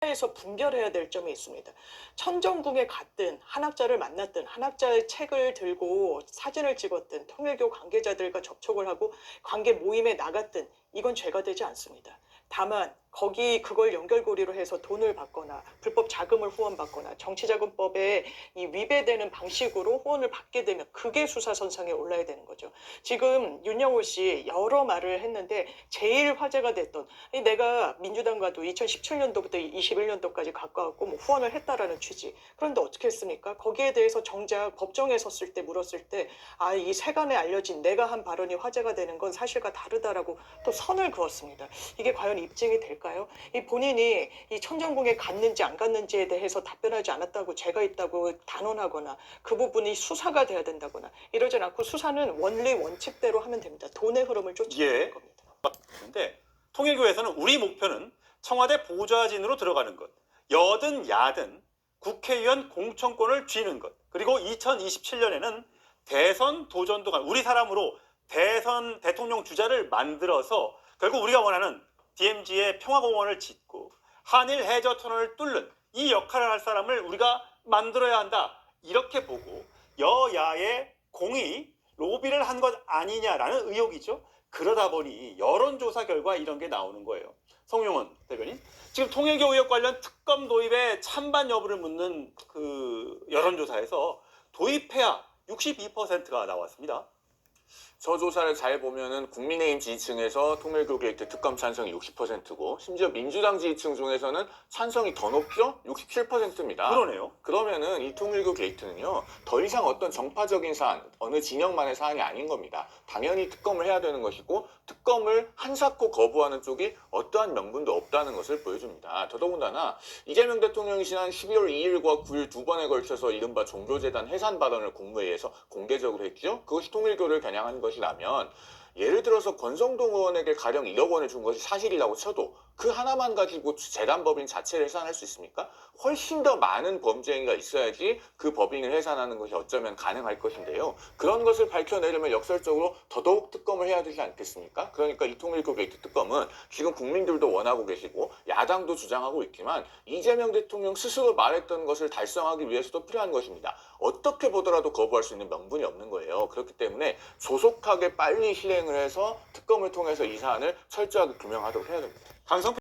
에서 분별해야 될 점이 있습니다. 천정궁에 갔든 한학자를 만났든 한학자의 책을 들고 사진을 찍었든 통일교 관계자들과 접촉을 하고 관계 모임에 나갔든 이건 죄가 되지 않습니다. 다만 거기 그걸 연결고리로 해서 돈을 받거나 불법 자금을 후원받거나 정치자금법에 이 위배되는 방식으로 후원을 받게 되면 그게 수사선상에 올라야 되는 거죠. 지금 윤영호 씨 여러 말을 했는데 제일 화제가 됐던 내가 민주당과도 2017년도부터 21년도까지 가까웠고 뭐 후원을 했다라는 취지. 그런데 어떻게 했습니까? 거기에 대해서 정작 법정에 섰을 때 물었을 때 이 세간에 알려진 내가 한 발언이 화제가 되는 건 사실과 다르다라고 또 선을 그었습니다. 이게 과연 입증이 될까요? 이 본인이 이 천정궁에 갔는지 안 갔는지에 대해서 답변하지 않았다고 죄가 있다고 단언하거나 그 부분이 수사가 돼야 된다거나 이러진 않고 수사는 원리 원칙대로 하면 됩니다. 돈의 흐름을 쫓아가는 겁니다. 그런데 통일교에서는 우리 목표는 청와대 보좌진으로 들어가는 것, 여든 야든 국회의원 공천권을 쥐는 것, 그리고 2027년에는 대선 도전도 우리 사람으로 대선 대통령 주자를 만들어서 결국 우리가 원하는 DMZ의 평화공원을 짓고 한일 해저 터널을 뚫는 이 역할을 할 사람을 우리가 만들어야 한다. 이렇게 보고 여야의 공이 로비를 한 것 아니냐라는 의혹이죠. 그러다 보니 여론조사 결과 이런 게 나오는 거예요. 성용원 대변인, 지금 통일교 의혹 관련 특검 도입의 찬반 여부를 묻는 그 여론조사에서 도입해야 62%가 나왔습니다. 저 조사를 잘 보면은 국민의힘 지지층에서 통일교 게이트 특검 찬성이 60%고 심지어 민주당 지지층 중에서는 찬성이 더 높죠? 67%입니다. 그러네요. 그러면은 이 통일교 게이트는요, 더 이상 어떤 정파적인 사안, 어느 진영만의 사안이 아닌 겁니다. 당연히 특검을 해야 되는 것이고 특검을 한사코 거부하는 쪽이 어떠한 명분도 없다는 것을 보여줍니다. 더더군다나 이재명 대통령이 지난 12월 2일과 9일 두 번에 걸쳐서 이른바 종교재단 해산 발언을 국무회의에서 공개적으로 했죠. 그것이 통일교를 겨냥한 것이라면 예를 들어서 권성동 의원에게 가령 1억 원을 준 것이 사실이라고 쳐도 그 하나만 가지고 재단법인 자체를 해산할 수 있습니까? 훨씬 더 많은 범죄 행위가 있어야지 그 법인을 해산하는 것이 어쩌면 가능할 것인데요. 그런 것을 밝혀내려면 역설적으로 더더욱 특검을 해야 되지 않겠습니까? 그러니까 이 통일교 게이트 특검은 지금 국민들도 원하고 계시고 야당도 주장하고 있지만 이재명 대통령 스스로 말했던 것을 달성하기 위해서도 필요한 것입니다. 어떻게 보더라도 거부할 수 있는 명분이 없는 거예요. 그렇기 때문에 조속하게 빨리 실행을 해서 특검을 통해서 이 사안을 철저하게 규명하도록 해야 됩니다. 강성